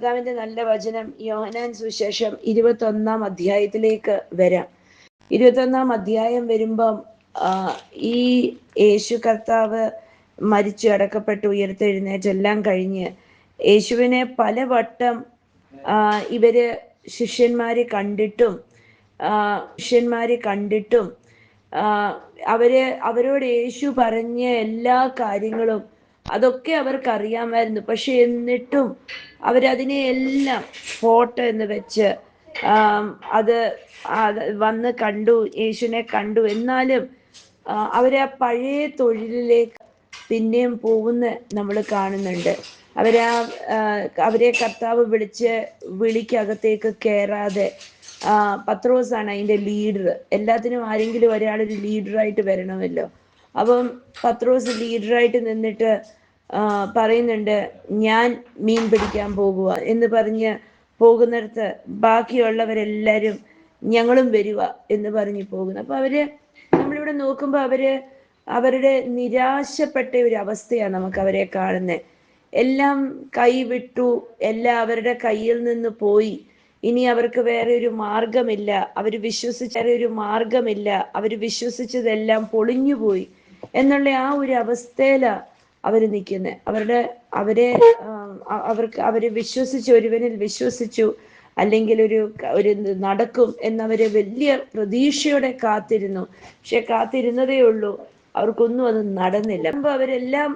കർത്താവിന്റെ നല്ല വചനം യോഹന്നാൻ സുവിശേഷം 21 അധ്യായത്തിലേക്ക് വരാം. 21 അധ്യായം വരുമ്പം ഈ യേശു കർത്താവ് മരിച്ചു അടക്കപ്പെട്ട് ഉയർത്തെഴുന്നേറ്റെല്ലാം കഴിഞ്ഞ് യേശുവിനെ പലവട്ടം ഇവര് ശിഷ്യന്മാര് കണ്ടിട്ടും അവരോട് യേശു പറഞ്ഞ എല്ലാ കാര്യങ്ങളും അതൊക്കെ അവർക്കറിയാമായിരുന്നു. പക്ഷെ എന്നിട്ടും അവരതിനെ എല്ലാം ഫോട്ടോ എന്ന് വെച്ച് അത് വന്ന് കണ്ടു, യേശുവിനെ കണ്ടു. എന്നാലും അവരെ പഴയ തൊഴിലിലേക്ക് പിന്നെയും പോകുന്ന നമ്മൾ കാണുന്നുണ്ട്. അവരെ കർത്താവ് വിളിക്കകത്തേക്ക് കയറാതെ പത്രോസാണ് അതിൻ്റെ ലീഡർ. എല്ലാത്തിനും ആരെങ്കിലും ഒരാളൊരു ലീഡറായിട്ട് വരണമല്ലോ. അപ്പം പത്രോസ് ലീഡറായിട്ട് നിന്നിട്ട് പറയുന്നുണ്ട്, ഞാൻ മീൻ പിടിക്കാൻ പോകുക എന്ന് പറഞ്ഞ് പോകുന്നിടത്ത് ബാക്കിയുള്ളവരെല്ലാവരും ഞങ്ങളും വരുക എന്ന് പറഞ്ഞ് പോകുന്നു. അപ്പൊ നമ്മളിവിടെ നോക്കുമ്പോൾ അവരുടെ നിരാശപ്പെട്ട ഒരു അവസ്ഥയാണ് നമുക്ക് അവരെ കാണുന്നത്. എല്ലാം കൈവിട്ടു, എല്ലാം അവരുടെ കയ്യിൽ നിന്ന് പോയി. ഇനി അവർക്ക് വേറെ ഒരു മാർഗമില്ല. അവർ വിശ്വസിച്ചതെല്ലാം പൊളിഞ്ഞുപോയി എന്നുള്ള ആ ഒരു അവസ്ഥയിലാണ് അവർ നിൽക്കുന്നത്. അവര് വിശ്വസിച്ചു, ഒരുവനിൽ വിശ്വസിച്ചു, അല്ലെങ്കിൽ ഒരു നടക്കും എന്നവര് വലിയ പ്രതീക്ഷയോടെ കാത്തിരുന്നു. പക്ഷെ കാത്തിരുന്നതേ ഉള്ളൂ, അവർക്കൊന്നും അത് നടന്നില്ല. അവരെല്ലാം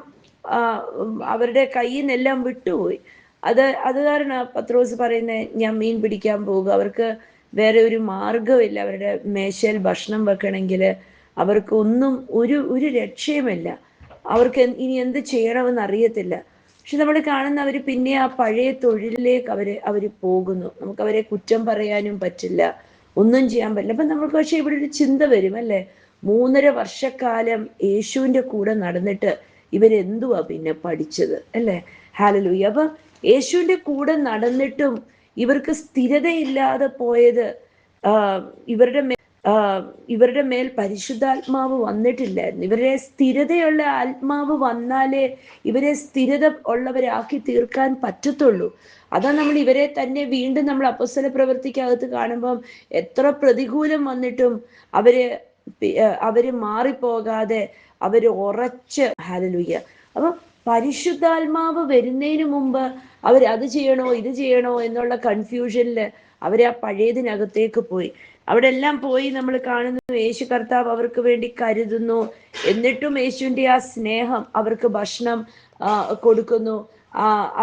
അവരുടെ കയ്യിൽ നിന്നെല്ലാം വിട്ടുപോയി. അത് കാരണം പത്രോസ് പറയുന്നത്, ഞാൻ മീൻ പിടിക്കാൻ പോകുക. അവർക്ക് വേറെ ഒരു മാർഗമില്ല. അവരുടെ മേശയിൽ ഭക്ഷണം വെക്കണമെങ്കിൽ അവർക്ക് ഒരു രക്ഷയുമില്ല. അവർക്ക് ഇനി എന്ത് ചെയ്യണമെന്ന് അറിയത്തില്ല. പക്ഷെ നമ്മൾ കാണുന്ന അവർ പിന്നെ ആ പഴയ തൊഴിലിലേക്ക് അവര് പോകുന്നു. നമുക്ക് അവരെ കുറ്റം പറയാനും പറ്റില്ല, ഒന്നും ചെയ്യാൻ പറ്റില്ല. അപ്പൊ നമുക്ക് പക്ഷെ ഇവിടെ ഒരു ചിന്ത വരും അല്ലേ, 3.5 വർഷക്കാലം യേശുവിന്റെ കൂടെ നടന്നിട്ട് ഇവരെന്തുവാ പിന്നെ പഠിച്ചത് അല്ലേ? ഹല്ലേലൂയ. അപ്പൊ യേശുവിന്റെ കൂടെ നടന്നിട്ടും ഇവർക്ക് സ്ഥിരതയില്ലാതെ പോയത് ഇവരുടെ മേൽ പരിശുദ്ധാത്മാവ് വന്നിട്ടില്ലായിരുന്നു. ഇവരെ സ്ഥിരതയുള്ള ആത്മാവ് വന്നാലേ ഇവരെ സ്ഥിരത ഉള്ളവരാക്കി തീർക്കാൻ പറ്റത്തുള്ളൂ. അതാ നമ്മൾ ഇവരെ തന്നെ വീണ്ടും നമ്മൾ അപ്പോസ്തല പ്രവൃത്തിക്കകത്ത് കാണുമ്പം എത്ര പ്രതികൂലം വന്നിട്ടും അവര് മാറിപ്പോകാതെ അവര് ഉറച്ച്, ഹല്ലേലൂയ. അപ്പൊ പരിശുദ്ധാത്മാവ് വരുന്നതിന് മുമ്പ് അത് ചെയ്യണോ ഇത് ചെയ്യണോ എന്നുള്ള കൺഫ്യൂഷനില് അവര് ആ പഴയതിനകത്തേക്ക് പോയി. അവിടെ എല്ലാം പോയി നമ്മൾ കാണുന്നു, യേശു കർത്താവ് അവർക്ക് വേണ്ടി കരുതുന്നു. എന്നിട്ടും യേശുവിന്റെ ആ സ്നേഹം, അവർക്ക് ഭക്ഷണം കൊടുക്കുന്നു.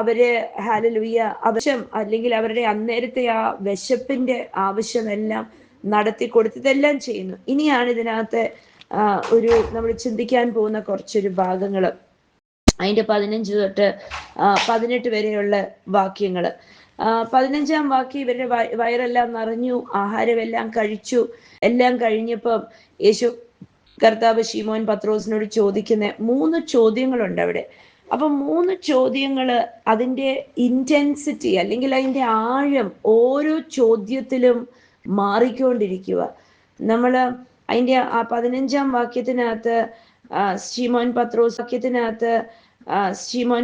അവര് ഹല്ലേലൂയ ആവശ്യം, അല്ലെങ്കിൽ അവരുടെ അന്നേരത്തെ ആ വിശപ്പിന്റെ ആവശ്യമെല്ലാം നടത്തി കൊടുത്തതെല്ലാം ചെയ്യുന്നു. ഇനിയാണ് ഇതിനകത്ത് നമ്മൾ ചിന്തിക്കാൻ പോകുന്ന കുറച്ചൊരു ഭാഗങ്ങൾ, അതിന്റെ 15 തൊട്ട് 18 വരെയുള്ള വാക്യങ്ങള്. 15-ാം വാക്യം, ഇവരുടെ വയറെല്ലാം നിറഞ്ഞു, ആഹാരമെല്ലാം കഴിച്ചു. എല്ലാം കഴിഞ്ഞപ്പം യേശു കർത്താവ് ശിമോൻ പത്രോസിനോട് ചോദിക്കുന്ന 3 ചോദ്യങ്ങളുണ്ട് അവിടെ. അപ്പൊ 3 ചോദ്യങ്ങള്, അതിന്റെ ഇന്റൻസിറ്റി അല്ലെങ്കിൽ അതിന്റെ ആഴം ഓരോ ചോദ്യത്തിലും മാറിക്കൊണ്ടിരിക്കുക. നമ്മള് അതിന്റെ ആ 15-ാം വാക്യത്തിനകത്ത് ശിമോൻ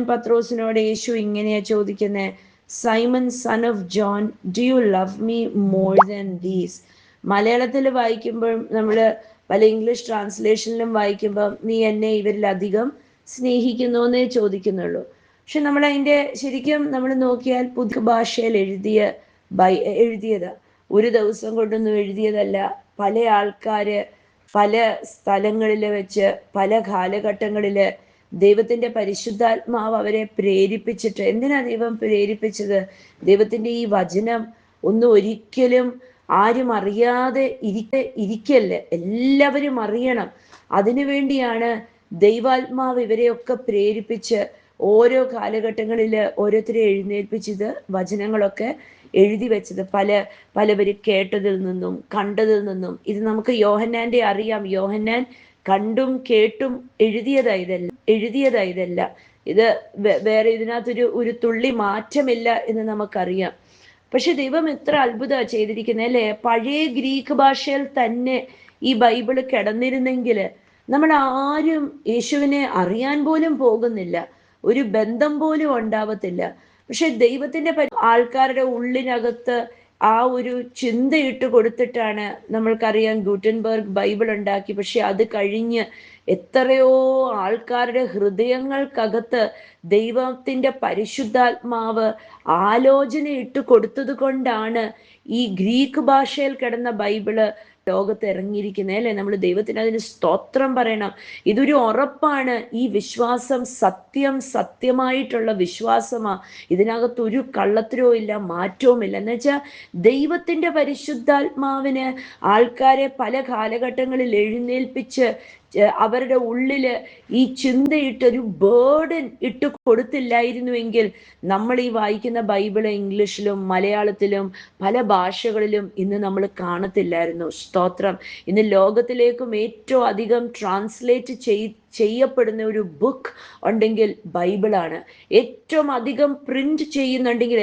പത്രോസിനോട് യേശു ഇങ്ങനെയാ ചോദിക്കുന്നത്, Simon son of John, do you love me more than these? മലയാളത്തിൽ വായിക്കുമ്പോൾ, നമ്മൾ പല ഇംഗ്ലീഷ് ട്രാൻസ്ലേഷനിലും വായിക്കുമ്പോൾ, നീ എന്നെ ഇവരിലധികം സ്നേഹിക്കുന്നു എന്നേ ചോദിക്കുന്നുള്ളൂ. പക്ഷെ നമ്മൾ അതിന്റെ ശരിക്കും നമ്മൾ നോക്കിയാൽ പുതിയ ഭാഷയിൽ എഴുതിയതാ. ഒരു ദിവസം കൊണ്ടൊന്നും എഴുതിയതല്ല. പല ആൾക്കാര് പല സ്ഥലങ്ങളില് വെച്ച് പല കാലഘട്ടങ്ങളില് ദൈവത്തിന്റെ പരിശുദ്ധാത്മാവ് അവരെ പ്രേരിപ്പിച്ചിട്ട്, എന്തിനാ ദൈവം പ്രേരിപ്പിച്ചത്? ദൈവത്തിന്റെ ഈ വചനം ഒരിക്കലും ആരും അറിയാതെ ഇരിക്കല്ലേ, എല്ലാവരും അറിയണം. അതിനുവേണ്ടിയാണ് ദൈവാത്മാവ് ഇവരെയൊക്കെ പ്രേരിപ്പിച്ച് ഓരോ കാലഘട്ടങ്ങളില് ഓരോരുത്തരെ എഴുന്നേൽപ്പിച്ചത് വചനങ്ങളൊക്കെ എഴുതി വെച്ചത്. പലവര് കേട്ടതിൽ നിന്നും കണ്ടതിൽ നിന്നും. ഇത് നമുക്ക് യോഹന്നാന്റെ അറിയാം. യോഹന്നാൻ കണ്ടും കേട്ടും എഴുതിയതായതല്ല. ഇത് വേറെ ഇതിനകത്തൊരു തുള്ളി മാറ്റമില്ല എന്ന് നമുക്കറിയാം. പക്ഷെ ദൈവം എത്ര അത്ഭുതമാണ് ചെയ്തിരിക്കുന്നത് അല്ലേ? പഴയ ഗ്രീക്ക് ഭാഷയിൽ തന്നെ ഈ ബൈബിള് കിടന്നിരുന്നെങ്കിൽ നമ്മൾ ആരും യേശുവിനെ അറിയാൻ പോലും പോകുന്നില്ല, ഒരു ബന്ധം പോലും ഉണ്ടാവത്തില്ല. പക്ഷെ ദൈവത്തിന്റെ ആൾക്കാരുടെ ഉള്ളിനകത്ത് ആ ഒരു ചിന്തയിട്ട് കൊടുത്തിട്ടാണ്, നമ്മൾക്കറിയാം ഗൂട്ടൻബർഗ് ബൈബിൾ ഉണ്ടാക്കി. പക്ഷെ അത് കഴിഞ്ഞ് എത്രയോ ആൾക്കാരുടെ ഹൃദയങ്ങൾക്കകത്ത് ദൈവത്തിന്റെ പരിശുദ്ധാത്മാവ് ആലോചന ഇട്ട് കൊടുത്തത് കൊണ്ടാണ് ഈ ഗ്രീക്ക് ഭാഷയിൽ കിടന്ന ബൈബിള് ലോകത്ത് ഇറങ്ങിയിരിക്കുന്നത്, അല്ലെ? നമ്മൾ ദൈവത്തിന് അതിന് സ്തോത്രം പറയണം. ഇതൊരു ഉറപ്പാണ്. ഈ വിശ്വാസം സത്യമായിട്ടുള്ള വിശ്വാസമാ. ഇതിനകത്ത് ഒരു കള്ളത്തരവും ഇല്ല, മാറ്റവും ഇല്ല. എന്ന് വെച്ചാൽ ദൈവത്തിന്റെ പരിശുദ്ധാത്മാവിന് ആൾക്കാരെ പല കാലഘട്ടങ്ങളിൽ എഴുന്നേൽപ്പിച്ച് അവരുടെ ഉള്ളില് ഈ ചിന്തയിട്ടൊരു ബേർഡൻ ഇട്ട് കൊടുത്തില്ലായിരുന്നുവെങ്കിൽ നമ്മൾ ഈ വായിക്കുന്ന ബൈബിള് ഇംഗ്ലീഷിലും മലയാളത്തിലും പല ഭാഷകളിലും ഇന്ന് നമ്മൾ കാണത്തില്ലായിരുന്നു. സ്തോത്രം. ഇന്ന് ലോകത്തിലേക്കും ഏറ്റവും അധികം ട്രാൻസ്ലേറ്റ് ചെയ്യപ്പെടുന്ന ഒരു ബുക്ക് ഉണ്ടെങ്കിൽ ബൈബിളാണ്. ഏറ്റവും അധികം പ്രിന്റ് ചെയ്യുന്നുണ്ടെങ്കിൽ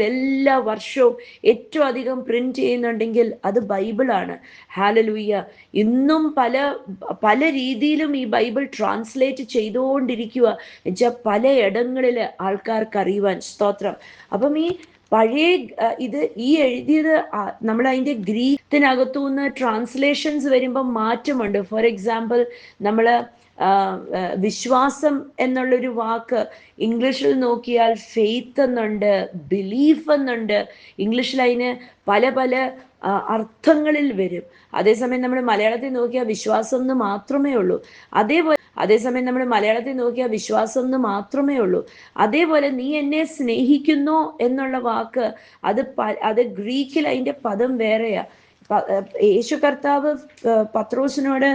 എല്ലാ വർഷവും ഏറ്റവും അധികം പ്രിന്റ് ചെയ്യുന്നുണ്ടെങ്കിൽ അത് ബൈബിളാണ്. ഹല്ലേലൂയ. ഇന്നും പല രീതിയിലും ഈ ബൈബിൾ ട്രാൻസ്ലേറ്റ് ചെയ്തുകൊണ്ടിരിക്കുക. എന്നുവെച്ചാൽ പല ഇടങ്ങളിൽ ആൾക്കാർക്ക് അറിയുവാൻ. സ്തോത്രം. അപ്പം ഈ പഴയ ഈ എഴുതിയത് നമ്മൾ അതിന്റെ ഗ്രീക്കിനകത്തുനിന്ന് ട്രാൻസ്ലേഷൻസ് വരുമ്പോൾ മാറ്റമുണ്ട്. ഫോർ എക്സാമ്പിൾ, നമ്മൾ വിശ്വാസം എന്നുള്ളൊരു വാക്ക് ഇംഗ്ലീഷിൽ നോക്കിയാൽ ഫെയ്ത്ത് എന്നുണ്ട്, ബിലീഫ് എന്നുണ്ട്. ഇംഗ്ലീഷിൽ അതിന് പല പല അർത്ഥങ്ങളിൽ വരും. അതേസമയം നമ്മൾ മലയാളത്തിൽ നോക്കിയാൽ വിശ്വാസം എന്ന് മാത്രമേ ഉള്ളൂ. അതേസമയം നമ്മൾ മലയാളത്തിൽ നോക്കിയാൽ വിശ്വാസം എന്ന് മാത്രമേ ഉള്ളൂ. അതേപോലെ നീ എന്നെ സ്നേഹിക്കുന്നു എന്നുള്ള വാക്ക് അത് ഗ്രീക്കിൽ അതിന്റെ പദം വേറെയാ. യേശു കർത്താവ് പത്രോസിനോട്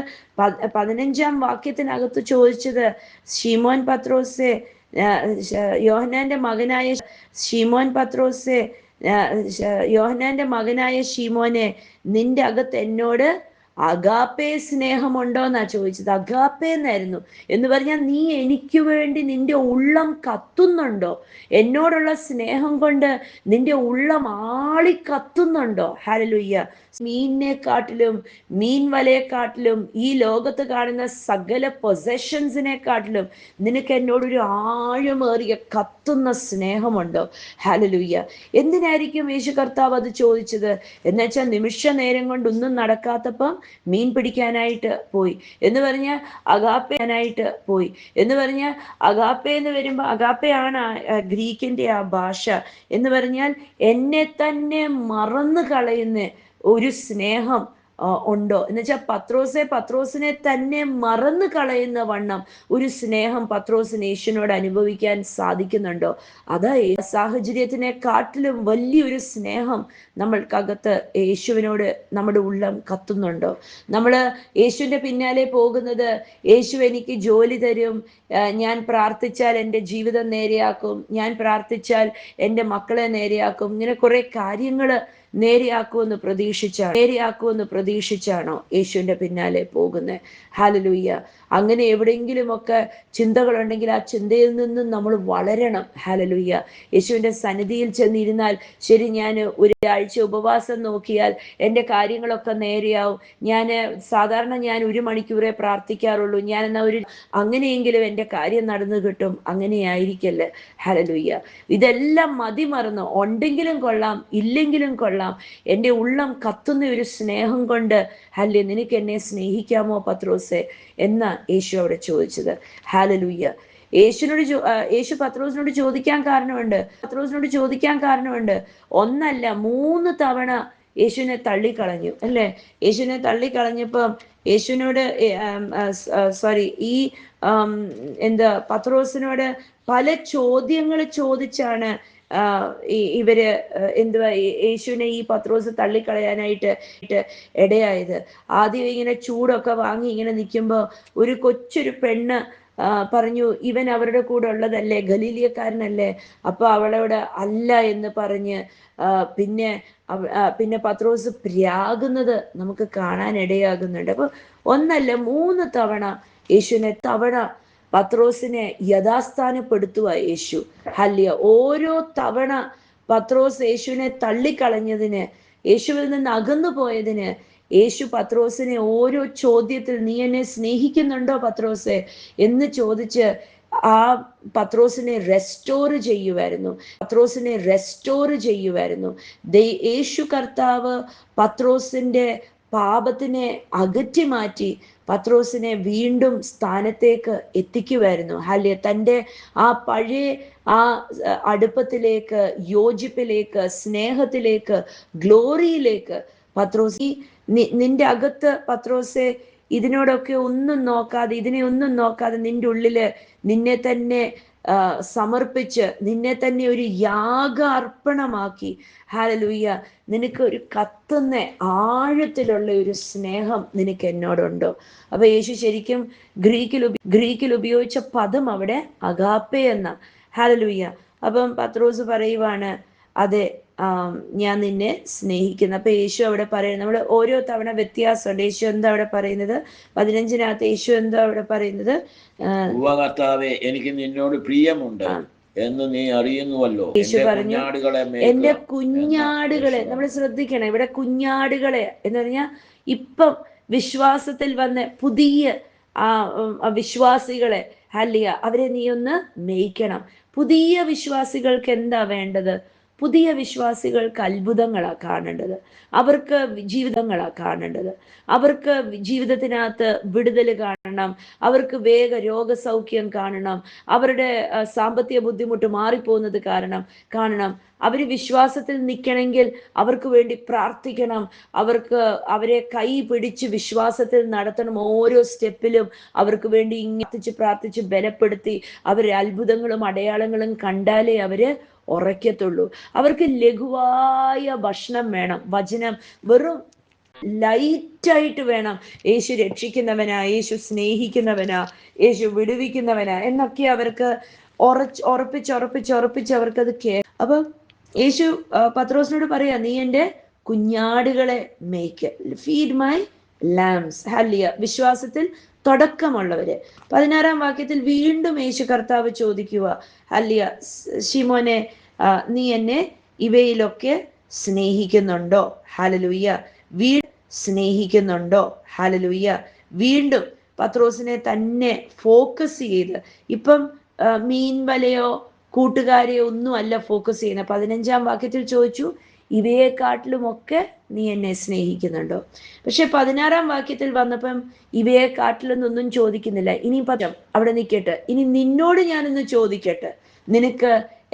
15-ാം വാക്യത്തിനകത്ത് ചോദിച്ചത്, ശീമോൻ പത്രോസേ, യോഹന്നാന്റെ മകനായ ശീമോനെ, നിന്റെ അകത്ത് എന്നോട് അഗാപ്പേ സ്നേഹമുണ്ടോ എന്നാ ചോദിച്ചത്. അഗാപ്പേ എന്നായിരുന്നു. എന്ന് പറഞ്ഞാൽ നീ എനിക്ക് വേണ്ടി നിന്റെ ഉള്ളം കത്തുന്നുണ്ടോ? എന്നോടുള്ള സ്നേഹം കൊണ്ട് നിന്റെ ഉള്ളം കത്തുന്നുണ്ടോ? ഹല്ലേലൂയ. മീനിനെക്കാട്ടിലും, മീൻ വലയെക്കാട്ടിലും, ഈ ലോകത്ത് കാണുന്ന സകല പൊസഷൻസിനെക്കാട്ടിലും നിനക്ക് എന്നോടൊരു ആഴമേറിയ കത്തുന്ന സ്നേഹമുണ്ടോ? ഹല്ലേലൂയ. എന്തിനായിരിക്കും യേശു കർത്താവ് അത് ചോദിച്ചത്? എന്നുവെച്ചാൽ നിമിഷ നേരം കൊണ്ട് ഒന്നും നടക്കാത്തപ്പം മീൻ പിടിക്കാനായിട്ട് പോയി എന്ന് പറഞ്ഞാൽ അഗാപ്പെ എന്ന് വരുമ്പോൾ, അഗാപ്പയാണ് ഗ്രീക്കിന്റെ ആ ഭാഷ. എന്ന് പറഞ്ഞാൽ എന്നെ തന്നെ മറന്നു കളയുന്ന ഒരു സ്നേഹം ഉണ്ടോ എന്ന് വെച്ചാൽ പത്രോസിനെ തന്നെ മറന്നു കളയുന്ന വണ്ണം ഒരു സ്നേഹം പത്രോസിന് യേശുവിനോട് അനുഭവിക്കാൻ സാധിക്കുന്നുണ്ടോ? അതാ സാഹചര്യത്തിനെക്കാട്ടിലും വലിയൊരു സ്നേഹം നമ്മൾക്കകത്ത് യേശുവിനോട് നമ്മുടെ ഉള്ളം കത്തുന്നുണ്ടോ? നമ്മൾ യേശുവിന്റെ പിന്നാലെ പോകുന്നത്, യേശു എനിക്ക് ജോലി തരും, ഞാൻ പ്രാർത്ഥിച്ചാൽ എൻ്റെ ജീവിതം നേരെയാക്കും, ഞാൻ പ്രാർത്ഥിച്ചാൽ എൻ്റെ മക്കളെ നേരെയാക്കും, ഇങ്ങനെ കുറെ കാര്യങ്ങൾ നേരെയാക്കുമെന്ന് പ്രതീക്ഷിച്ചാണോ യേശുവിന്റെ പിന്നാലെ പോകുന്നത്? ഹല്ലേലൂയ. അങ്ങനെ എവിടെയെങ്കിലുമൊക്കെ ചിന്തകളുണ്ടെങ്കിൽ ആ ചിന്തയിൽ നിന്നും നമ്മൾ വളരണം. ഹല്ലേലൂയ. യേശുവിന്റെ സന്നിധിയിൽ ചെന്നിരുന്നാൽ, ശരി, ഞാൻ ഒരാഴ്ച ഉപവാസം നോക്കിയാൽ എൻ്റെ കാര്യങ്ങളൊക്കെ നേരെയാവും, സാധാരണ ഞാൻ 1 മണിക്കൂറേ പ്രാർത്ഥിക്കാറുള്ളൂ, ഞാൻ അങ്ങനെയെങ്കിലും എൻ്റെ കാര്യം നടന്നു കിട്ടും. അങ്ങനെയായിരിക്കല്ലേ. ഹല്ലേലൂയ. ഇതെല്ലാം മതിമറന്ന്, ഉണ്ടെങ്കിലും കൊള്ളാം ഇല്ലെങ്കിലും കൊള്ളാം, എൻ്റെ ഉള്ളം കത്തുന്ന ഒരു സ്നേഹം കൊണ്ട്, ഹല്ലെ, നിനക്ക് എന്നെ സ്നേഹിക്കാമോ പത്രോസേ എന്നാ യേശു അവിടെ ചോദിച്ചത്. ഹല്ലേലൂയ. യേശു പത്രോസിനോട് ചോദിക്കാൻ കാരണമുണ്ട്. ഒന്നല്ല, 3 തവണ യേശുവിനെ തള്ളിക്കളഞ്ഞു, അല്ലേ? യേശുവിനെ തള്ളിക്കളഞ്ഞപ്പം യേശുവിനോട് പത്രോസിനോട് പല ചോദ്യങ്ങൾ ചോദിച്ചാണ് ഇവര് യേശുവിനെ ഈ പത്രോസ് തള്ളിക്കളയാനായിട്ട് ഇടയായത്. ആദ്യം ഇങ്ങനെ ചൂടൊക്കെ വാങ്ങി ഇങ്ങനെ നിൽക്കുമ്പോൾ ഒരു കൊച്ചൊരു പെണ്ണ് പറഞ്ഞു, ഇവൻ അവരുടെ കൂടെ ഉള്ളതല്ലേ, ഗലീലിയക്കാരനല്ലേ? അപ്പൊ അവളോട് അല്ല എന്ന് പറഞ്ഞ് പിന്നെ പത്രോസ് പ്രാകുന്നത് നമുക്ക് കാണാൻ ഇടയാകുന്നുണ്ട്. അപ്പൊ ഒന്നല്ല, 3 തവണ പത്രോസിനെ യഥാസ്ഥാനപ്പെടുത്തുക യേശു. ഹല്ലേലൂയ. ഓരോ തവണ പത്രോസ് യേശുവിനെ തള്ളിക്കളഞ്ഞതിന്, യേശുവിൽ നിന്ന് അകന്നു പോയതിന്, യേശു പത്രോസിനെ ഓരോ ചോദ്യത്തിൽ, നീ എന്നെ സ്നേഹിക്കുന്നുണ്ടോ പത്രോസെ എന്ന് ചോദിച്ച് ആ പത്രോസിനെ റെസ്റ്റോർ ചെയ്യുമായിരുന്നു. യേശു കർത്താവ് പത്രോസിന്റെ പാപത്തിനെ അകറ്റി മാറ്റി പത്രോസിനെ വീണ്ടും സ്ഥാനത്തേക്ക് എത്തിക്കുമായിരുന്നു. തൻ്റെ ആ പഴയ ആ അടുപ്പത്തിലേക്ക്, യോജിപ്പിലേക്ക്, സ്നേഹത്തിലേക്ക്, ഗ്ലോറിയിലേക്ക് പത്രോസ് നിന്റെ അകത്ത് പത്രോസെ ഇതിനോടൊക്കെ ഇതിനെ ഒന്നും നോക്കാതെ നിന്റെ ഉള്ളില് നിന്നെ തന്നെ സമർപ്പിച്ച് നിന്നെ തന്നെ ഒരു യാഗ അർപ്പണമാക്കി, ഹല്ലേലൂയ, നിനക്ക് ഒരു കത്തുന്ന ആഴത്തിലുള്ള ഒരു സ്നേഹം നിനക്ക് എന്നോടുണ്ടോ? അപ്പൊ യേശു ശരിക്കും ഗ്രീക്കിൽ ഉപയോഗിച്ച പദം അവിടെ അഗാപ്പെ എന്ന. ഹല്ലേലൂയ. അപ്പം പത്രോസ് പറയുവാണ്, അതെ, ഞാൻ നിന്നെ സ്നേഹിക്കുന്നു. അപ്പൊ യേശു അവിടെ പറയുന്നത്, നമ്മൾ ഓരോ തവണ വ്യത്യാസമുണ്ട്. യേശു എന്താ അവിടെ പറയുന്നത്? 15 യേശു എന്താ അവിടെ പറയുന്നത്? കർത്താവേ, എനിക്ക് നിന്നോട് പ്രിയമുണ്ട് എന്ന് നീ അറിയുന്നുവല്ലോ. യേശു പറഞ്ഞു, എന്റെ കുഞ്ഞാടുകളെ. നമ്മൾ ശ്രദ്ധിക്കണം, ഇവിടെ കുഞ്ഞാടുകളെ എന്ന് പറഞ്ഞാൽ ഇപ്പം വിശ്വാസത്തിൽ വന്ന പുതിയ വിശ്വാസികളെ, അവരെ നീ ഒന്ന് മേയ്ക്കണം. പുതിയ വിശ്വാസികൾക്ക് എന്താ വേണ്ടത്? പുതിയ വിശ്വാസികൾക്ക് അത്ഭുതങ്ങളാണ് കാണേണ്ടത്, അവർക്ക് ജീവിതങ്ങളാണ് കാണേണ്ടത്, അവർക്ക് ജീവിതത്തിനകത്ത് വിടുതൽ കാണണം, അവർക്ക് വേഗ രോഗസൗഖ്യം കാണണം, അവരുടെ സാമ്പത്തിക ബുദ്ധിമുട്ട് മാറിപ്പോകുന്നത് കാണണം. അവർ വിശ്വാസത്തിൽ നിൽക്കണമെങ്കിൽ അവർക്ക് വേണ്ടി പ്രാർത്ഥിക്കണം, അവരെ കൈ പിടിച്ച് വിശ്വാസത്തിൽ നടത്തണം. ഓരോ സ്റ്റെപ്പിലും അവർക്ക് വേണ്ടി പ്രാർത്ഥിച്ച് ബലപ്പെടുത്തി അവരെ അത്ഭുതങ്ങളും അടയാളങ്ങളും കണ്ടാലേ അവര് ഉറയ്ക്കത്തുള്ളൂ. അവർക്ക് ലഘുവായ ഭക്ഷണം വേണം, വചനം വെറും ലൈറ്റായിട്ട് വേണം. യേശു രക്ഷിക്കുന്നവനാ, യേശു സ്നേഹിക്കുന്നവനാ, യേശു വിടുവിക്കുന്നവനാ എന്നൊക്കെ അവർക്ക് ഉറപ്പിച്ച് അവർക്കത് അപ്പൊ യേശു പത്രോസിനോട് പറയാ, നീ എൻ്റെ കുഞ്ഞാടുകളെ മേയ്ക്ക്, ഫീഡ് മൈ ലാംസ്. ഹല്ലേലൂയ. വിശ്വാസത്തിൽ തുടക്കമുള്ളവര്. 16 വാക്യത്തിൽ വീണ്ടും യേശു കർത്താവ് ചോദിക്കുക, ഹല്ലേലൂയ, ശിമോനെ, നീ എന്നെ ഇവയിലൊക്കെ സ്നേഹിക്കുന്നുണ്ടോ? ഹല്ലേലൂയ. സ്നേഹിക്കുന്നുണ്ടോ? ഹല്ലേലൂയ. വീണ്ടും പത്രോസിനെ തന്നെ ഫോക്കസ് ചെയ്ത്, ഇപ്പം മീൻ വലയോ കൂട്ടുകാരെയോ ഒന്നും അല്ല ഫോക്കസ് ചെയ്യുന്നത്. 15 വാക്യത്തിൽ ചോദിച്ചു, ഇവയെക്കാട്ടിലുമൊക്കെ നീ എന്നെ സ്നേഹിക്കുന്നുണ്ടോ? പക്ഷെ 16 വാക്യത്തിൽ വന്നപ്പം ഇവയെക്കാട്ടിലൊന്നും ചോദിക്കുന്നില്ല. ഇനി അവിടെ നിൽക്കട്ടെ, ഇനി നിന്നോട് ഞാനൊന്ന് ചോദിക്കട്ടെ, നിനക്ക്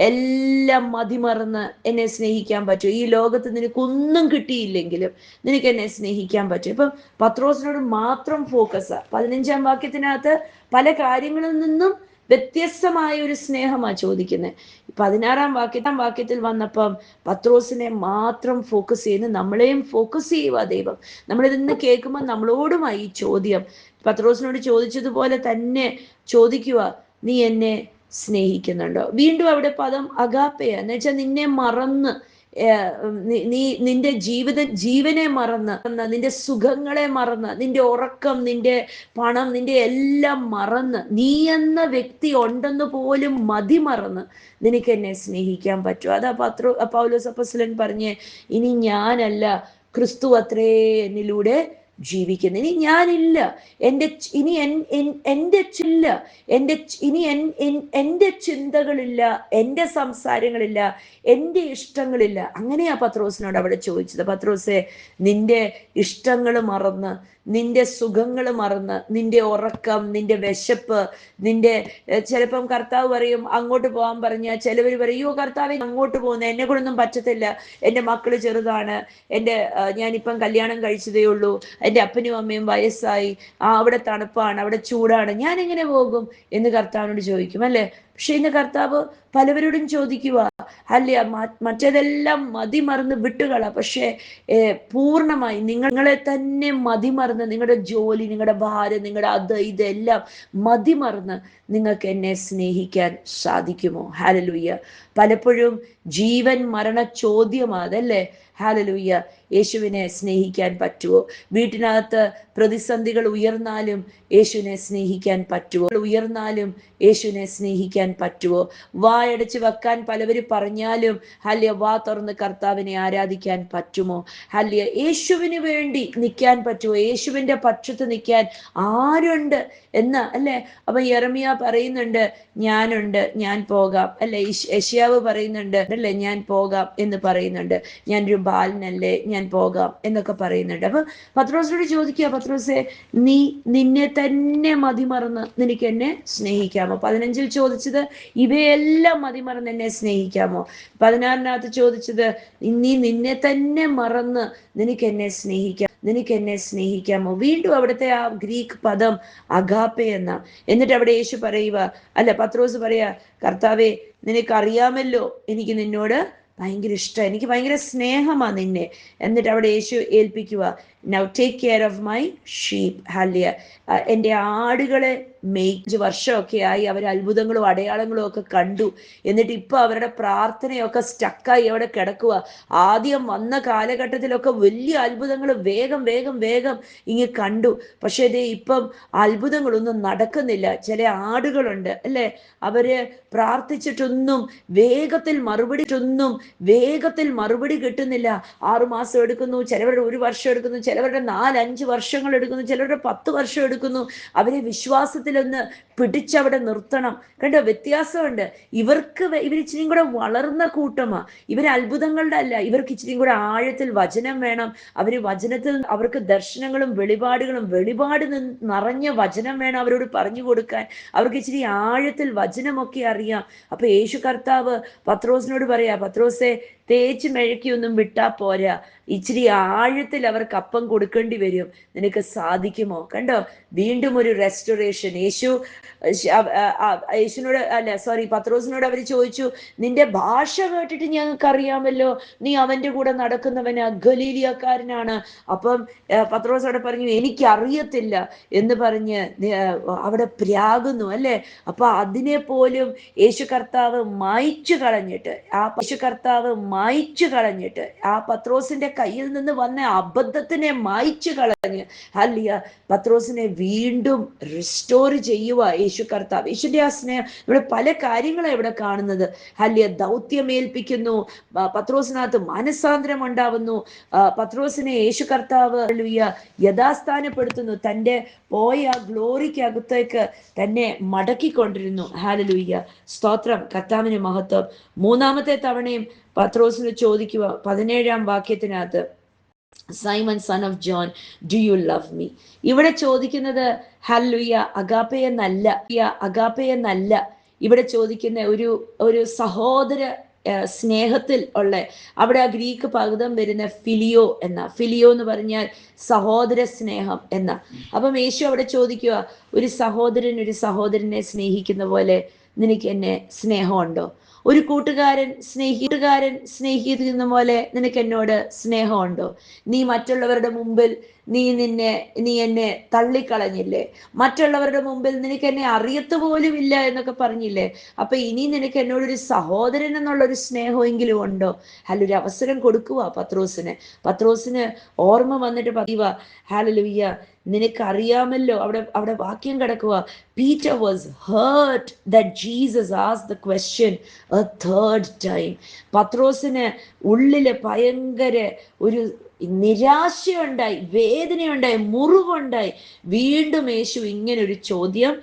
എല്ലാം മതിമറന്ന് എന്നെ സ്നേഹിക്കാൻ പറ്റും? ഈ ലോകത്ത് നിനക്കൊന്നും കിട്ടിയില്ലെങ്കിലും നിനക്ക് എന്നെ സ്നേഹിക്കാൻ പറ്റും? ഇപ്പം പത്രോസിനോട് മാത്രം ഫോക്കസാ. 15 വാക്യത്തിനകത്ത് പല കാര്യങ്ങളിൽ നിന്നും വ്യത്യസ്തമായ ഒരു സ്നേഹമാണ് ചോദിക്കുന്നത്. 16 വാക്യത്തിൽ വന്നപ്പം പത്രോസിനെ മാത്രം ഫോക്കസ് ചെയ്യുന്നു. നമ്മളെയും ഫോക്കസ് ചെയ്യുക ദൈവം. നമ്മളിതിന്ന് കേൾക്കുമ്പോൾ നമ്മളോടുമായി ഈ ചോദ്യം പത്രോസിനോട് ചോദിച്ചതുപോലെ തന്നെ ചോദിക്കുക, നീ എന്നെ സ്നേഹിക്കുന്നുണ്ടോ? വീണ്ടും അവിടെ പദം അഗാപ്പയ എന്ന് വെച്ചാൽ നിന്നെ മറന്ന്, നിന്റെ ജീവനെ മറന്ന്, നിന്റെ സുഖങ്ങളെ മറന്ന്, നിന്റെ ഉറക്കം, നിന്റെ പണം, നിന്റെ എല്ലാം മറന്ന്, നീ എന്ന വ്യക്തി ഉണ്ടെന്ന് പോലും മതിമറന്ന് നിനക്ക് എന്നെ സ്നേഹിക്കാൻ പറ്റുമോ? അതാ പൗലോസ് അപ്പോസ്തലൻ പറഞ്ഞേ, ഇനി ഞാനല്ല, ക്രിസ്തു അത്രേ എന്നിലൂടെ ജീവിക്കുന്നു. ഇനി ഞാനില്ല, എൻ്റെ ചിന്തകളില്ല, എൻ്റെ സംസാരങ്ങളില്ല, എൻ്റെ ഇഷ്ടങ്ങളില്ല. അങ്ങനെയാ പത്രോസിനോട് അവിടെ ചോദിച്ചത്. പത്രോസെ, നിന്റെ ഇഷ്ടങ്ങൾ മറന്ന്, നിന്റെ സുഖങ്ങൾ മറന്ന്, നിന്റെ ഉറക്കം, നിന്റെ വിശപ്പ്, നിന്റെ ചിലപ്പം കർത്താവ് പറയും അങ്ങോട്ട് പോകാൻ പറഞ്ഞാൽ ചിലവർ പറയും, അയ്യോ കർത്താവെ അങ്ങോട്ട് പോകുന്നത് എന്നെ കൊണ്ടൊന്നും പറ്റത്തില്ല, എൻ്റെ മക്കള് ചെറുതാണ്, ഞാനിപ്പം കല്യാണം കഴിച്ചതേ ഉള്ളൂ, എൻ്റെ അപ്പനും അമ്മയും വയസ്സായി, അവിടെ തണുപ്പാണ്, അവിടെ ചൂടാണ്, ഞാൻ എങ്ങനെ പോകും എന്ന് കർത്താവിനോട് ചോദിക്കും അല്ലേ? പക്ഷെ ഇന്ന് കർത്താവ് പലവരോടും ചോദിക്കുക, അല്ല, മറ്റേതെല്ലാം മതിമറന്ന് വിട്ടുകള, പക്ഷെ പൂർണ്ണമായി നിങ്ങളെ തന്നെ മതിമറന്ന്, നിങ്ങളുടെ ജോലി, നിങ്ങളുടെ ഭാരം, നിങ്ങളുടെ ഇതെല്ലാം മതിമറന്ന് നിങ്ങൾക്ക് എന്നെ സ്നേഹിക്കാൻ സാധിക്കുമോ? ഹല്ലേലൂയ. പലപ്പോഴും ജീവൻ മരണ ചോദ്യമാതല്ലേ? ഹല്ലേലൂയ. യേശുവിനെ സ്നേഹിക്കാൻ പറ്റുമോ? വീട്ടിനകത്ത് പ്രതിസന്ധികൾ ഉയർന്നാലും യേശുവിനെ സ്നേഹിക്കാൻ പറ്റുമോ? യേശുവിനെ സ്നേഹിക്കാൻ പറ്റുമോ? വായടച്ച് വെക്കാൻ പലവര് പറഞ്ഞാലും ഹല്യ വാ തുറന്ന് കർത്താവിനെ ആരാധിക്കാൻ പറ്റുമോ? ഹല്യ യേശുവിന് വേണ്ടി നിൽക്കാൻ പറ്റുമോ? യേശുവിന്റെ പക്ഷത്ത് നിൽക്കാൻ ആരുണ്ട് എന്ന് അല്ലെ? അപ്പൊ യെരമ്യ പറയുന്നുണ്ട്, ഞാനുണ്ട്, ഞാൻ പോകാം അല്ലെ? യെശയ്യാവ് പറയുന്നുണ്ട് അല്ലെ, ഞാൻ പോകാം എന്ന് പറയുന്നുണ്ട്. ഞാനൊരു ബാലനല്ലേ, ഞാൻ പോകാം എന്നൊക്കെ പറയുന്നുണ്ട്. അപ്പൊ പത്രോസിനോട് ചോദിക്കുക, പത്രോസെ, നീ നിന്നെ തന്നെ മതിമറന്ന് നിനക്ക് എന്നെ സ്നേഹിക്കാമോ? 15 ചോദിച്ചത് ഇവയെല്ലാം മതിമറന്ന് എന്നെ സ്നേഹിക്കാമോ? 16 ചോദിച്ചത് നീ നിന്നെ തന്നെ മറന്ന് നിനക്ക് എന്നെ സ്നേഹിക്കാമോ? വീണ്ടും അവിടുത്തെ ആ ഗ്രീക്ക് പദം അഗാപ്പെ എന്ന. എന്നിട്ട് അവിടെ യേശു പറയുക, അല്ല പത്രോസ് പറയാ, കർത്താവെ നിനക്കറിയാമല്ലോ എനിക്ക് നിന്നോട് ഭയങ്കര ഇഷ്ടം, എനിക്ക് ഭയങ്കര സ്നേഹമാ നിന്നെ. എന്നിട്ട് അവിടെ യേശു ഏൽപ്പിക്കുക, now take care of my sheep. ഹല്യ, എൻ്റെ ആടുകളെ 5 വർഷമൊക്കെ ആയി അവർ അത്ഭുതങ്ങളും അടയാളങ്ങളും ഒക്കെ കണ്ടു. എന്നിട്ട് ഇപ്പൊ അവരുടെ പ്രാർത്ഥനയൊക്കെ സ്റ്റക്കായി അവിടെ കിടക്കുക. ആദ്യം വന്ന കാലഘട്ടത്തിലൊക്കെ വലിയ അത്ഭുതങ്ങൾ വേഗം വേഗം വേഗം ഇങ്ങ് കണ്ടു. പക്ഷെ ഇതേ ഇപ്പം അത്ഭുതങ്ങളൊന്നും നടക്കുന്നില്ല. ചില ആടുകളുണ്ട് അല്ലെ, അവര് പ്രാർത്ഥിച്ചിട്ടൊന്നും വേഗത്തിൽ മറുപടി കിട്ടുന്നില്ല. 6 മാസം എടുക്കുന്നു, ചിലവരുടെ 1 വർഷം എടുക്കുന്നു, ചിലവരുടെ 4-5 വർഷങ്ങൾ എടുക്കുന്നു, ചിലവരുടെ 10 വർഷം എടുക്കുന്നു. അവരെ വിശ്വാസത്തിലൊന്ന് പിടിച്ചവിടെ നിർത്തണം. കണ്ടോ, വ്യത്യാസമുണ്ട്. ഇവർ ഇച്ചിരിയും കൂടെ വളർന്ന കൂട്ടമാ. ഇവർ അത്ഭുതങ്ങളുടെ അല്ല, ഇവർക്ക് ഇച്ചിരിയും കൂടെ ആഴത്തിൽ വചനം വേണം. വചനത്തിൽ അവർക്ക് ദർശനങ്ങളും വെളിപാടുകളും നിറഞ്ഞ വചനം വേണം അവരോട് പറഞ്ഞു കൊടുക്കാൻ. അവർക്ക് ഇച്ചിരി ആഴത്തിൽ വചനമൊക്കെ അറിയാം. അപ്പൊ യേശു കർത്താവ് പത്രോസിനോട് പറയാ, പത്രോസെ, തേച്ച് മെഴുക്കിയൊന്നും വിട്ടാ പോരാ, ഇച്ചിരി ആഴത്തിൽ അവർക്ക് അപ്പം കൊടുക്കേണ്ടി വരും. നിനക്ക് സാധിക്കുമോ? കണ്ടോ, വീണ്ടും ഒരു റെസ്റ്റോറേഷൻ. പത്രോസിനോട് അവർ ചോദിച്ചു, നിന്റെ ഭാഷ കേട്ടിട്ട് ഞങ്ങൾക്ക് അറിയാമല്ലോ നീ അവന്റെ കൂടെ നടക്കുന്നവന്, ഗലീലിയക്കാരനാണ്. അപ്പം പത്രോസ് അവിടെ പറഞ്ഞു, എനിക്കറിയത്തില്ല എന്ന് പറഞ്ഞ് അവിടെ പ്രാകുന്നു അല്ലെ. അപ്പൊ അതിനെ പോലും യേശു കർത്താവ് മായ്ച്ചു കളഞ്ഞിട്ട് ആ പത്രോസിന്റെ കയ്യിൽ നിന്ന് വന്ന അബദ്ധത്തിനെ മായ്ച്ചു കളഞ്ഞ് ഹല്ലിയ പത്രോസിനെ വീണ്ടും റിസ്റ്റോർ ചെയ്യുക യേശു കർത്താവ്. യേശുന്റെ ആ സ്നേഹം ഇവിടെ പല കാര്യങ്ങളാണ് ഇവിടെ കാണുന്നത്. ഹല്ലിയ ദൗത്യമേൽപ്പിക്കുന്നു, പത്രോസിനകത്ത് മനസ്സാന്തരം ഉണ്ടാവുന്നു, പത്രോസിനെ യേശു കർത്താവ് യഥാസ്ഥാനപ്പെടുത്തുന്നു, തൻ്റെ പോയ ഗ്ലോറിക്കകത്തേക്ക് തന്നെ മടക്കിക്കൊണ്ടിരുന്നു. ഹല്ലേലൂയ, സ്തോത്രം, കർത്താവിന് മഹത്വം. 3-ാമത്തെ തവണയും പത്രോസിന് ചോദിക്കുക 17-ാം വാക്യത്തിനകത്ത്, Simon son of John, do you love me? ഇവിടെ ചോദിക്കുന്നത് ഹല്ലേലൂയ അഗാപ്പെ എന്നല്ല. ഇവിടെ ചോദിക്കുന്ന ഒരു സഹോദര സ്നേഹത്തിൽ ഉള്ള, അവിടെ ആ ഗ്രീക്ക് പദം വരുന്ന ഫിലിയോ എന്ന് പറഞ്ഞാൽ സഹോദര സ്നേഹം എന്ന. അപ്പം യേശു അവിടെ ചോദിക്കുക, ഒരു സഹോദരനെ സ്നേഹിക്കുന്ന പോലെ നിനക്ക് എന്നെ സ്നേഹമുണ്ടോ? ഒരു കൂട്ടുകാരൻ സ്നേഹിക്കുന്ന പോലെ നിനക്ക് എന്നോട് സ്നേഹമുണ്ടോ? നീ മറ്റുള്ളവരുടെ മുമ്പിൽ നീ എന്നെ തള്ളിക്കളഞ്ഞില്ലേ? മറ്റുള്ളവരുടെ മുമ്പിൽ നിനക്ക് എന്നെ അറിയത്ത് പോലും ഇല്ല എന്നൊക്കെ പറഞ്ഞില്ലേ? അപ്പൊ ഇനി നിനക്ക് എന്നോടൊരു സഹോദരൻ എന്നുള്ളൊരു സ്നേഹമെങ്കിലും ഉണ്ടോ? ഒരു അവസരം കൊടുക്കുക പത്രോസിന് ഓർമ്മ വന്നിട്ട് പറയുക, ഹല്ലേലൂയ, നിനക്കറിയാമല്ലോ. അവിടെ വാക്യം കിടക്കുക, Peter was hurt that Jesus asked the question a third time. പത്രോസിന് ഉള്ളില് ഭയങ്കര ഒരു നിരാശയുണ്ടായി, വേദനയുണ്ടായി, മുറിവുണ്ടായി. വീണ്ടും യേശു ഇങ്ങനെ ഒരു ചോദ്യം.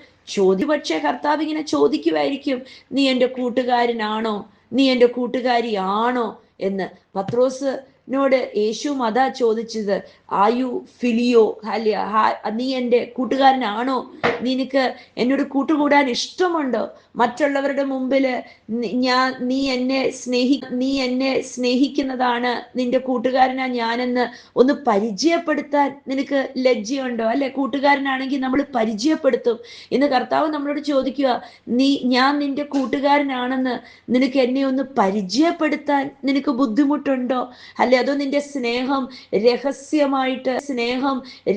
പക്ഷേ കർത്താവ് ഇങ്ങനെ ചോദിക്കുമായിരിക്കും, നീ എൻ്റെ കൂട്ടുകാരനാണോ, നീ എൻ്റെ കൂട്ടുകാരിയാണോ എന്ന്. പത്രോസിനോട് യേശു അതാ ചോദിച്ചത്, ആയു ഫിലിയോ, നീ എൻ്റെ കൂട്ടുകാരനാണോ? നിനക്ക് എന്നോട് കൂട്ടുകൂടാൻ ഇഷ്ടമുണ്ടോ? മറ്റുള്ളവരുടെ മുമ്പിൽ നീ എന്നെ സ്നേഹിക്കുന്നതാണ് നിന്റെ കൂട്ടുകാരനാ ഞാനെന്ന് ഒന്ന് പരിചയപ്പെടുത്താൻ നിനക്ക് ലജ്ജയുണ്ടോ? അല്ലെ, കൂട്ടുകാരനാണെങ്കിൽ നമ്മൾ പരിചയപ്പെടുത്തും. ഇന്ന് കർത്താവ് നമ്മളോട് ചോദിക്കുക, ഞാൻ നിന്റെ കൂട്ടുകാരനാണെന്ന് നിനക്ക് എന്നെ ഒന്ന് പരിചയപ്പെടുത്താൻ നിനക്ക് ബുദ്ധിമുട്ടുണ്ടോ? അല്ലെ, അതോ നിന്റെ സ്നേഹം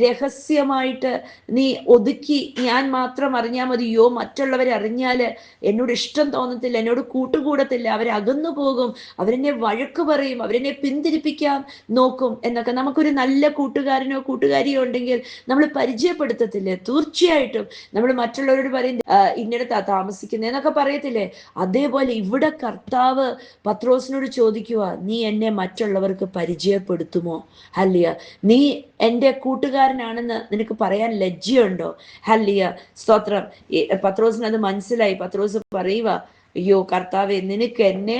രഹസ്യമായിട്ട് നീ ഒതുക്കി ഞാൻ മാത്രം അറിഞ്ഞാൽ മതിയോ, മറ്റുള്ളവരെ അറിഞ്ഞാല് എന്നോട് ഇഷ്ടം തോന്നത്തില്ല, എന്നോട് കൂട്ടുകൂടത്തില്ല, അവരകന്നു പോകും, അവരെന്നെ വഴക്ക് പറയും, അവരെന്നെ പിന്തിരിപ്പിക്കാൻ നോക്കും എന്നൊക്കെ. നമുക്കൊരു നല്ല കൂട്ടുകാരനോ കൂട്ടുകാരിയോ ഉണ്ടെങ്കിൽ നമ്മൾ പരിചയപ്പെടുത്തത്തില്ലേ? തീർച്ചയായിട്ടും നമ്മൾ മറ്റുള്ളവരോട് പറയും ഇന്നടത്താ താമസിക്കുന്നതെന്നൊക്കെ പറയത്തില്ലേ? അതേപോലെ ഇവിടെ കർത്താവ് പത്രോസിനോട് ചോദിക്കുക, നീ എന്നെ മറ്റുള്ളവർക്ക് പരിചയപ്പെടുത്തുമോ? ഹല്ലിയ. നീ എൻ്റെ കൂട്ടുകാരനാണെന്ന് നിനക്ക് പറയാൻ ലജ്ജയുണ്ടോ? ഹല്ലിയ, സ്തോത്രം. പത്രോസിന് അത് മനസ്സിലായി. പത്രോസ് പറയുക, അയ്യോ കർത്താവെ, നിനക്ക് എന്നെ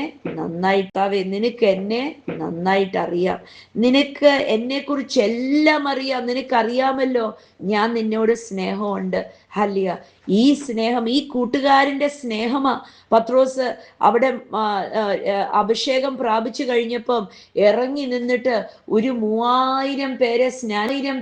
നന്നായിട്ട് അറിയാം, നിനക്ക് എന്നെ കുറിച്ച് എല്ലാം അറിയാം, നിനക്കറിയാമല്ലോ ഞാൻ നിന്നോട് സ്നേഹമുണ്ട്. ഹല്ലിയ. ഈ സ്നേഹം, ഈ കൂട്ടുകാരന്റെ സ്നേഹമാ പത്രോസ് അവിടെ അഭിഷേകം പ്രാപിച്ചു കഴിഞ്ഞപ്പം ഇറങ്ങി നിന്നിട്ട് ഒരു 3000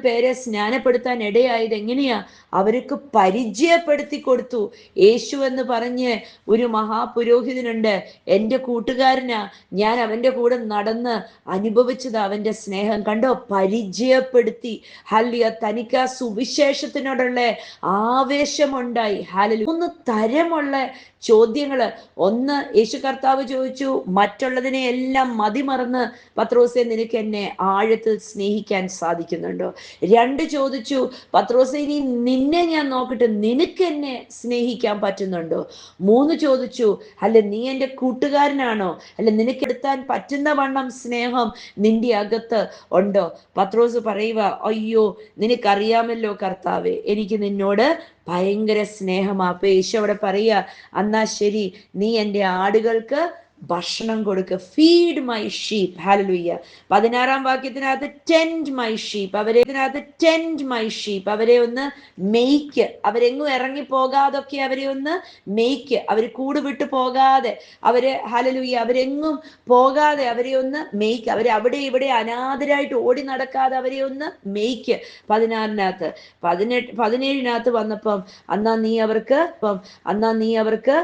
പേരെ സ്നാനപ്പെടുത്താൻ ഇടയായത് എങ്ങനെയാ? അവർക്ക് പരിചയപ്പെടുത്തി കൊടുത്തു. യേശു എന്ന് പറഞ്ഞ് ഒരു മഹാപുരോഹിതനുണ്ട്, എൻ്റെ കൂട്ടുകാരനാ, ഞാൻ അവൻ്റെ കൂടെ നടന്ന് അനുഭവിച്ചത് അവൻ്റെ സ്നേഹം. കണ്ടോ? പരിചയപ്പെടുത്തി. ഹല്ലിയ. തനിക്ക് ആ സുവിശേഷത്തിനോടുള്ള ആവേശമുണ്ടായി. ഹല്ലേലൂയ. 3 തരമുള്ള ചോദ്യങ്ങള്. ഒന്ന്, യേശു കർത്താവ് ചോദിച്ചു, മറ്റുള്ളതിനെ എല്ലാം മതിമറന്ന് പത്രോസെ നിനക്ക് എന്നെ ആഴത്തിൽ സ്നേഹിക്കാൻ സാധിക്കുന്നുണ്ടോ? 2 ചോദിച്ചു, പത്രോസെ ഇനി നിന്നെ ഞാൻ നോക്കട്ടെ, നിനക്ക് എന്നെ സ്നേഹിക്കാൻ പറ്റുന്നുണ്ടോ? 3 ചോദിച്ചു, അല്ല നീ എൻ്റെ കൂട്ടുകാരനാണോ? അല്ല നിനക്ക് എടുത്താൻ പറ്റുന്ന വണ്ണം സ്നേഹം നിന്റെ അകത്ത് ഉണ്ടോ? പത്രോസ് പറയുക, അയ്യോ നിനക്കറിയാമല്ലോ കർത്താവേ, എനിക്ക് നിന്നോട് ഭയങ്കര സ്നേഹമാ. അപ്പൊ യേശു അവിടെ പറയുക, എന്നാ ശരി, നീ എൻ്റെ ആടുകൾക്ക് ഭക്ഷണം കൊടുക്കുക. Feed my sheep. ഹല്ലേലൂയ. 16 വാക്യത്തിനകത്ത് ടെൻഡ് മൈ ഷീപ്പ്, അവരെ ഒന്ന് മെയ്ക്ക്. അവരെങ്ങും ഇറങ്ങി പോകാതൊക്കെ അവരെ ഒന്ന് മെയ്ക്ക്. അവര് കൂട് വിട്ടു പോകാതെ, അവര് ഹല്ലേലൂയ, അവരെങ്ങും പോകാതെ അവരെ ഒന്ന് മെയ്ക്ക്. അവരെ അവിടെ ഇവിടെ അനാഥരായിട്ട് ഓടി നടക്കാതെ അവരെ ഒന്ന് മെയ്ക്ക്. 16-നകത്ത് 17-നകത്ത് വന്നപ്പം അന്നാ നീ അവർക്ക്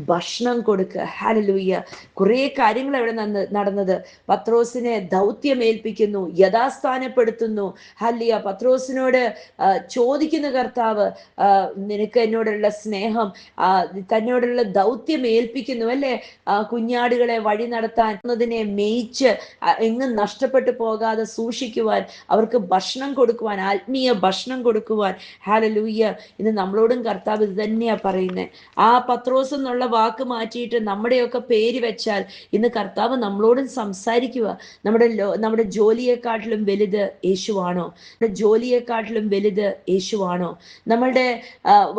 ഭക്ഷണം കൊടുക്കുക. ഹല്ലേലൂയ. കുറെ കാര്യങ്ങൾ അവിടെ നടന്നത്. പത്രോസിനെ ദൗത്യമേൽപ്പിക്കുന്നു, യഥാസ്ഥാനപ്പെടുത്തുന്നു. ഹല്ലേലൂയ. പത്രോസിനോട് ചോദിക്കുന്ന കർത്താവ്, നിനക്ക് എന്നോടുള്ള സ്നേഹം, തന്നോടുള്ള ദൗത്യം ഏൽപ്പിക്കുന്നു അല്ലേ? കുഞ്ഞാടുകളെ വഴി നടത്താൻ മേയിച്ച് എങ്ങും നഷ്ടപ്പെട്ടു പോകാതെ സൂക്ഷിക്കുവാൻ, അവർക്ക് ഭക്ഷണം കൊടുക്കുവാൻ, ആത്മീയ ഭക്ഷണം കൊടുക്കുവാൻ. ഹല്ലേലൂയ. ഇത് നമ്മളോടും കർത്താവ് ഇത് തന്നെയാ പറയുന്നത്. ആ പത്രോസ് എന്നുള്ള വാക്ക് മാറ്റിയിട്ട് നമ്മുടെയൊക്കെ പേര് വെച്ചാൽ ഇന്ന് കർത്താവ് നമ്മളോടും സംസാരിക്കുക. നമ്മുടെ ജോലിയെക്കാട്ടിലും വലുത് യേശുവാണോ? നമ്മുടെ ജോലിയെക്കാട്ടിലും വലുത് യേശുവാണോ? നമ്മളുടെ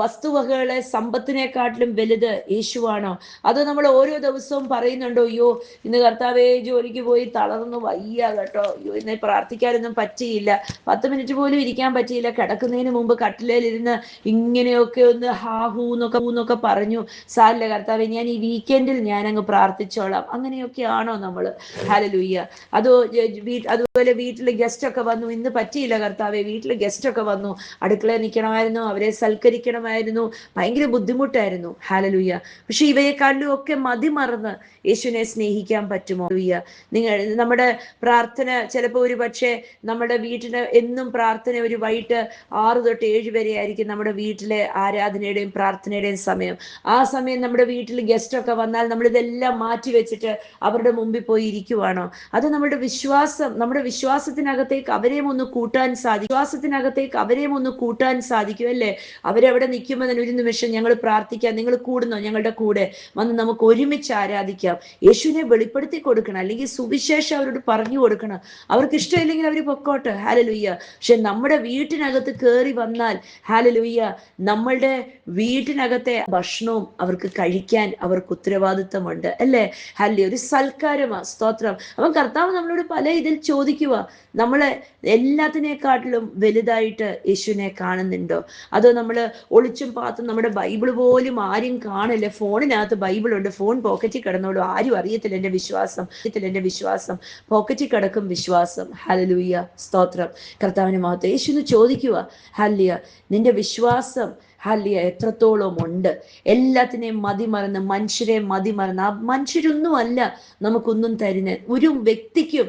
വസ്തുവകകളെ സമ്പത്തിനെക്കാട്ടിലും വലുത് യേശുവാണോ? അതോ നമ്മൾ ഓരോ ദിവസവും പറയുന്നുണ്ടോ, അയ്യോ ഇന്ന് കർത്താവേ ജോലിക്ക് പോയി തളർന്നു, വയ്യ കേട്ടോ, അയ്യോ ഇന്ന് പ്രാർത്ഥിക്കാനൊന്നും പറ്റിയില്ല, 10 മിനിറ്റ് പോലും ഇരിക്കാൻ പറ്റിയില്ല, കിടക്കുന്നതിന് മുമ്പ് കട്ടിലേലിരുന്ന് ഇങ്ങനെയൊക്കെ ഒന്ന് എന്നൊക്കെ പറഞ്ഞു, സാരില്ല കർത്താവേ ഞാൻ ഈ വീക്കെൻഡിൽ ഞാൻ അങ്ങ് പ്രാർത്ഥിച്ചോളാം. അങ്ങനെയൊക്കെയാണോ നമ്മൾ? ഹല്ലേലൂയ. അതുപോലെ വീട്ടിൽ ഗസ്റ്റ് ഒക്കെ വന്നു, ഇന്ന് പറ്റിയില്ല കർത്താവേ, വീട്ടിൽ ഗസ്റ്റ് ഒക്കെ വന്നു, അടുക്കളയിൽ നിൽക്കണമായിരുന്നു, അവരെ സൽക്കരിക്കണമായിരുന്നു, ഭയങ്കര ബുദ്ധിമുട്ടായിരുന്നു. ഹല്ലേലൂയ. പക്ഷെ ഇവയെക്കാളിലും ഒക്കെ മതിമറന്ന് യേശുവിനെ സ്നേഹിക്കാൻ പറ്റുമോ? നമ്മുടെ പ്രാർത്ഥന ചിലപ്പോൾ ഒരു പക്ഷേ നമ്മുടെ വീട്ടിന് എന്നും പ്രാർത്ഥന ഒരു വൈകിട്ട് 6 തൊട്ട് 7 വരെ ആയിരിക്കും നമ്മുടെ വീട്ടിലെ ആരാധനയുടെയും പ്രാർത്ഥനയുടെയും സമയം. ആ സമയം നമ്മുടെ വീട്ടിൽ ഗസ്റ്റ് ഒക്കെ വന്നാൽ നമ്മൾ ഇതെല്ലാം മാറ്റി വെച്ചിട്ട് അവരുടെ മുമ്പിൽ പോയി ഇരിക്കുവാണോ? അത് നമ്മുടെ വിശ്വാസത്തിനകത്തേക്ക് അവരെയും ഒന്ന് കൂട്ടാൻ സാധിക്കും അല്ലേ? അവരവിടെ നിൽക്കുമ്പോൾ തന്നെ ഒരു നിമിഷം ഞങ്ങൾ പ്രാർത്ഥിക്കാം, നിങ്ങൾ കൂടുന്നോ? ഞങ്ങളുടെ കൂടെ വന്ന് നമുക്ക് ഒരുമിച്ച് ആരാധിക്കാം. യേശുവിനെ വെളിപ്പെടുത്തി കൊടുക്കണം, അല്ലെങ്കിൽ സുവിശേഷം അവരോട് പറഞ്ഞു കൊടുക്കണം. അവർക്ക് ഇഷ്ടമില്ലെങ്കിൽ അവർ പൊക്കോട്ടെ. ഹല്ലേലൂയ. പക്ഷെ നമ്മുടെ വീട്ടിനകത്ത് കയറി വന്നാൽ ഹല്ലേലൂയ, നമ്മളുടെ വീട്ടിനകത്തെ ഭക്ഷണവും അവർക്ക് കഴിക്കാൻ അവർക്ക് ഉത്തരവാദിത്തമുണ്ട് അല്ലേ? ഹല്ലേലൂയ. ഒരു സൽക്കാരമാ. സ്തോത്രം. അവൻ കർത്താവ് നമ്മളോട് പല ഇതിൽ ചോദിക്കുക, നമ്മളെ എല്ലാത്തിനേക്കാട്ടിലും വലുതായിട്ട് യേശുവിനെ കാണുന്നുണ്ടോ? അതോ നമ്മൾ ഒളിച്ചും പാത്തും നമ്മുടെ ബൈബിൾ പോലും ആരും കാണില്ല, ഫോണിനകത്ത് ബൈബിളുണ്ട്, ഫോൺ പോക്കറ്റിൽ കിടന്നോളൂ, ആരും അറിയത്തില്ല എൻ്റെ വിശ്വാസം, പോക്കറ്റിൽ കിടക്കും വിശ്വാസം. ഹല്ലേലൂയ. സ്തോത്രം. കർത്താവിന് മഹത്വം. യേശുവിന് ചോദിക്കുക, ഹല്ലേലൂയ, നിന്റെ വിശ്വാസം ഹല്ലേലൂയ എത്രത്തോളം ഉണ്ട്. എല്ലാത്തിനെയും മതിമറന്ന്, മനുഷ്യരെ മതിമറന്ന്, ആ മനുഷ്യരൊന്നുമല്ല നമുക്കൊന്നും തരുന്നത്. ഒരു വ്യക്തിക്കും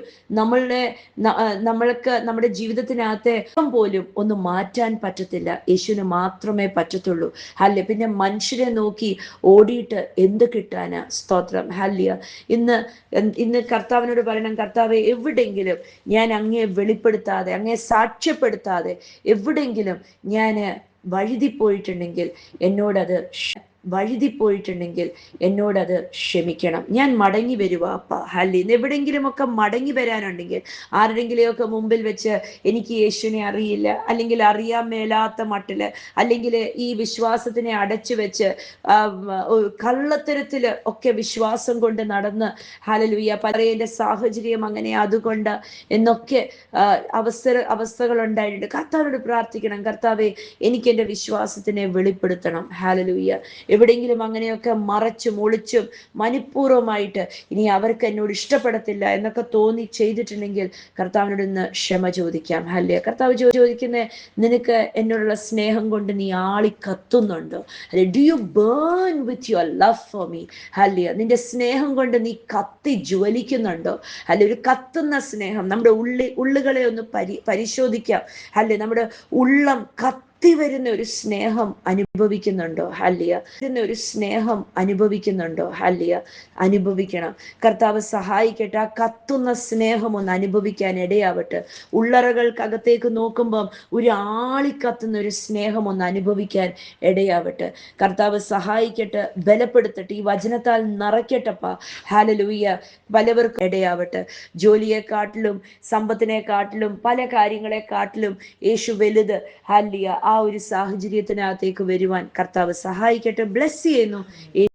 നമ്മൾക്ക് നമ്മുടെ ജീവിതത്തിനകത്തെ പോലും ഒന്ന് മാറ്റാൻ പറ്റത്തില്ല. യേശുവിന് മാത്രമേ പറ്റത്തുള്ളൂ. ഹല്ലേലൂയ. പിന്നെ മനുഷ്യരെ നോക്കി ഓടിയിട്ട് എന്ത് കിട്ടാനാ? സ്തോത്രം. ഹല്ലേലൂയ. ഇന്ന് കർത്താവിനോട് പറയണം, കർത്താവെ, എവിടെയെങ്കിലും ഞാൻ അങ്ങയെ വെളിപ്പെടുത്താതെ, അങ്ങയെ സാക്ഷ്യപ്പെടുത്താതെ എവിടെയെങ്കിലും ഞാൻ വഴുതിപ്പോയിട്ടുണ്ടെങ്കിൽ എന്നോടത് ക്ഷമിക്കണം. ഞാൻ മടങ്ങി വരുവാ അപ്പ. ഹല്ലേലൂയ. എവിടെയെങ്കിലുമൊക്കെ മടങ്ങി വരാനുണ്ടെങ്കിൽ, ആരുടെങ്കിലുമൊക്കെ മുമ്പിൽ വെച്ച് എനിക്ക് യേശുവിനെ അറിയില്ല, അല്ലെങ്കിൽ അറിയാൻ മേലാത്ത മട്ടില്, അല്ലെങ്കിൽ ഈ വിശ്വാസത്തിനെ അടച്ചു വെച്ച് കള്ളത്തരത്തില് ഒക്കെ വിശ്വാസം കൊണ്ട് നടന്ന്, ഹല്ലേലൂയ, പറയേണ്ട സാഹചര്യം അങ്ങനെ അതുകൊണ്ട് എന്നൊക്കെ അവസ്ഥകൾ ഉണ്ടായിട്ടുണ്ട്. കർത്താവോട് പ്രാർത്ഥിക്കണം, കർത്താവെ, എനിക്ക് എൻ്റെ വിശ്വാസത്തിനെ വെളിപ്പെടുത്തണം. ഹല്ലേലൂയ. എവിടെയെങ്കിലും അങ്ങനെയൊക്കെ മറച്ചും ഒളിച്ചും മനഃപൂർവ്വമായിട്ട് ഇനി അവർക്ക് എന്നോട് ഇഷ്ടപ്പെടത്തില്ല എന്നൊക്കെ തോന്നി ചെയ്തിട്ടുണ്ടെങ്കിൽ കർത്താവിനോട് ഇന്ന് ക്ഷമ ചോദിക്കാം. ഹല്ലേലൂയ. കർത്താവ് ചോദിക്കുന്നേ, നിനക്ക് എന്നോടുള്ള സ്നേഹം കൊണ്ട് നീ ആളി കത്തുന്നുണ്ടോ? Do you burn with your love for me? ഹല്ലേലൂയ. നിന്റെ സ്നേഹം കൊണ്ട് നീ കത്തി ജ്വലിക്കുന്നുണ്ടോ? അല്ലെ, ഒരു കത്തുന്ന സ്നേഹം. നമ്മുടെ ഉള്ളുകളെ ഒന്ന് പരിശോധിക്കാം. അല്ലെ, നമ്മുടെ ഉള്ളം വരുന്ന ഒരു സ്നേഹം അനുഭവിക്കുന്നുണ്ടോ? ഹല്ലേലൂയ. ഒരു സ്നേഹം അനുഭവിക്കുന്നുണ്ടോ? ഹല്ലേലൂയ. അനുഭവിക്കണം. കർത്താവ് സഹായിക്കട്ടെ. ആ കത്തുന്ന സ്നേഹം ഒന്ന് അനുഭവിക്കാൻ ഇടയാവട്ടെ. ഉള്ളറകൾക്കകത്തേക്ക് നോക്കുമ്പം ഒരു ആളിക്കത്തുന്ന ഒരു സ്നേഹം ഒന്ന് അനുഭവിക്കാൻ ഇടയാവട്ടെ. കർത്താവ് സഹായിക്കട്ടെ, ബലപ്പെടുത്തട്ടെ, ഈ വചനത്താൽ നിറയ്ക്കട്ടപ്പാ. ഹല്ലേലൂയ. പലവർക്കും ഇടയാവട്ടെ. ജോലിയെക്കാട്ടിലും സമ്പത്തിനെക്കാട്ടിലും പല കാര്യങ്ങളെക്കാട്ടിലും യേശു വലുത്. ഹല്ലേലൂയ. ആ ഒരു സാഹചര്യത്തിനകത്തേക്ക് വരുവാൻ കർത്താവ് സഹായിക്കട്ടെ. ബ്ലെസ് ചെയ്യുന്നു.